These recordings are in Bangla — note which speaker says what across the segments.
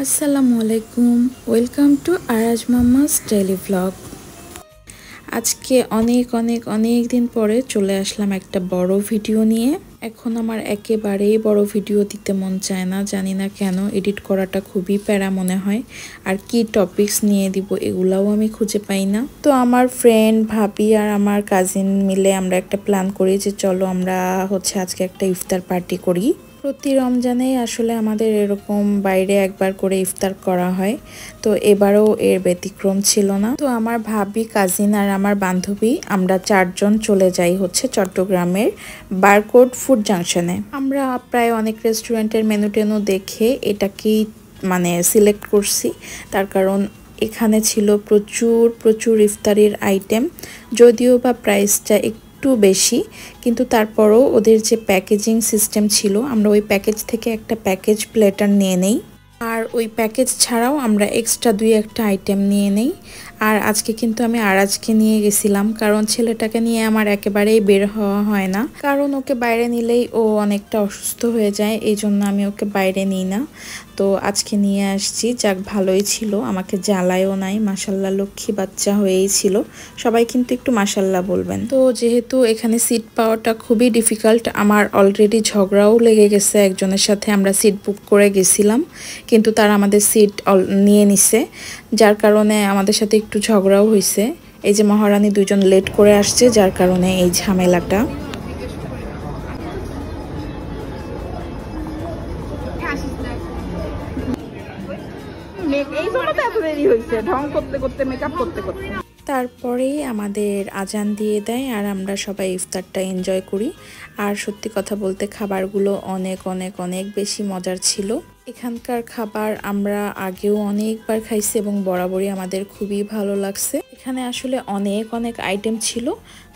Speaker 1: আসসালামু আলাইকুম, welcome to আরাজ mamma's daily vlog. আজকে অনেক দিন পরে চলে আসলাম একটা বড় ভিডিও নিয়ে। এখন আমার একেবারেই বড় ভিডিও দিতে মন চায় না, জানি না কেন। এডিট করাটা খুবই প্যারা মনে হয়, আর কি টপিকস নিয়ে দিব এগুলাও আমি খুঁজে পাই না। তো আমার ফ্রেন্ড ভাবি আর আমার কাজিন মিলে আমরা একটা প্ল্যান করি যে চলো আমরা আজকে একটা ইফতার পার্টি করি। প্রতি রমজানেই আসলে আমাদের এরকম বাইরে একবার করে ইফতার করা হয়, তো এবারও এর ব্যতিক্রম ছিল না। তো আমার ভাবি, কাজিন আর আমার বান্ধবী আমরা 4 জন চলে যাই চট্টগ্রামের বারকোড ফুড জাংশনে। আমরা প্রায় অনেক রেস্টুরেন্টের মেনু টেনু দেখে এটাকেই সিলেক্ট করছি, তার কারণ এখানে ছিল প্রচুর ইফতারির আইটেম। যদিও বা প্রাইসটা একটু বেশি, কিন্তু তারপরও ওদের যে প্যাকেজিং সিস্টেম ছিল, আমরা ওই প্যাকেজ থেকে একটা প্যাকেজ প্লেটার নিয়ে নেই, আর ওই প্যাকেজ ছাড়াও আমরা এক্সট্রা 2-1টা আইটেম নিয়ে নেই। আর আজকে কিন্তু আমি আরাজকে নিয়ে গেছিলাম, কারণ ছেলেটাকে নিয়ে আমার একেবারেই বের হওয়া হয় না, কারণ ওকে বাইরে নিলেই ও অনেকটা অসুস্থ হয়ে যায়, এই জন্য আমি ওকে বাইরে নিই না। তো আজকে নিয়ে আসছি, যাক ভালোই ছিল, আমাকে জ্বালায়ও নাই, মাশাল্লাহ লক্ষ্মী বাচ্চা হয়েই ছিল। সবাই কিন্তু একটু মাশাল্লাহ বলবেন। তো যেহেতু এখানে সিট পাওয়াটা খুবই ডিফিকাল্ট, আমার অলরেডি ঝগড়াও লেগে গেছে একজনের সাথে। আমরা সিট বুক করে গেছিলাম, কিন্তু তারা আমাদের সিট নিয়ে নিছে, যার কারণে আমাদের সাথে একটু ঝগড়াও হয়েছে। এই যে মহারানী 2 জন লেট করে আসছে, যার কারণে এই ঝামেলাটা। তারপরেই আমাদের আজান দিয়ে দেয় আর আমরা সবাই ইফতারটা এনজয় করি। আর সত্যি কথা বলতে খাবারগুলো অনেক বেশি মজার ছিল। এখানকার খাবার আমরা আগেও অনেকবার খাইছি এবং বরাবরই আমাদের খুবই ভালো লাগছে। এখানে আসলে অনেক আইটেম ছিল,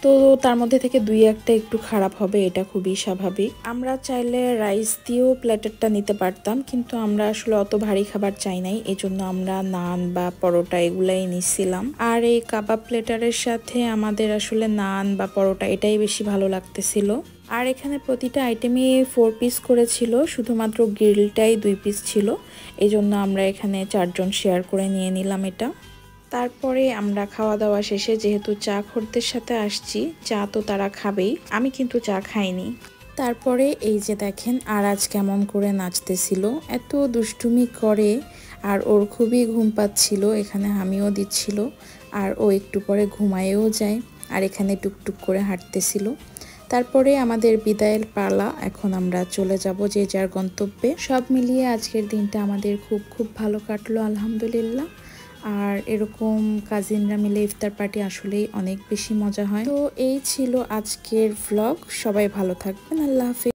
Speaker 1: তো তার মধ্যে থেকে 2-1টা একটু খারাপ হবে, এটা খুবই স্বাভাবিক। আমরা চাইলে রাইস দিয়েও প্ল্যাটারটা নিতে পারতাম, কিন্তু আমরা আসলে অত ভারী খাবার চাই নাই, এজন্য আমরা নান বা পরোটা এগুলাই নিচ্ছিলাম। আর এই কাবাব প্লেটারের সাথে আমাদের আসলে নান বা পরোটা এটাই বেশি ভালো লাগতেছিল। আর এখানে প্রতিটা আইটেমই 4 পিস করেছিল, শুধুমাত্র গ্রিলটাই 2 পিস ছিল, এই জন্য আমরা এখানে 4 জন শেয়ার করে নিয়ে নিলাম এটা। তারপরে আমরা খাওয়া দাওয়া শেষে, যেহেতু চা খোরদের সাথে আসছি, চা তো তারা খাবেই, আমি কিন্তু চা খাইনি। তারপরে এই যে দেখেন আরাজ কেমন করে নাচতেছিল, এত দুষ্টুমি করে, আর ওর খুবই ঘুম পাচ্ছিল, এখানে হামিও দিচ্ছিল, আর ও একটু পরে ঘুমায়েও যায়, আর এখানে টুকটুক করে হাঁটতেছিল। তারপরে আমাদের বিদায়ের পালা, এখন আমরা চলে যাব যে যার গন্তব্যে। সব মিলিয়ে আজকের দিনটা আমাদের খুব ভালো কাটলো আলহামদুলিল্লাহ। আর এরকম কাজিনরা মিলে ইফতার পার্টি আসলেই অনেক বেশি মজা হয়। তো এই ছিল আজকের ভ্লগ, সবাই ভালো থাকবেন, আল্লাহ হাফেজ।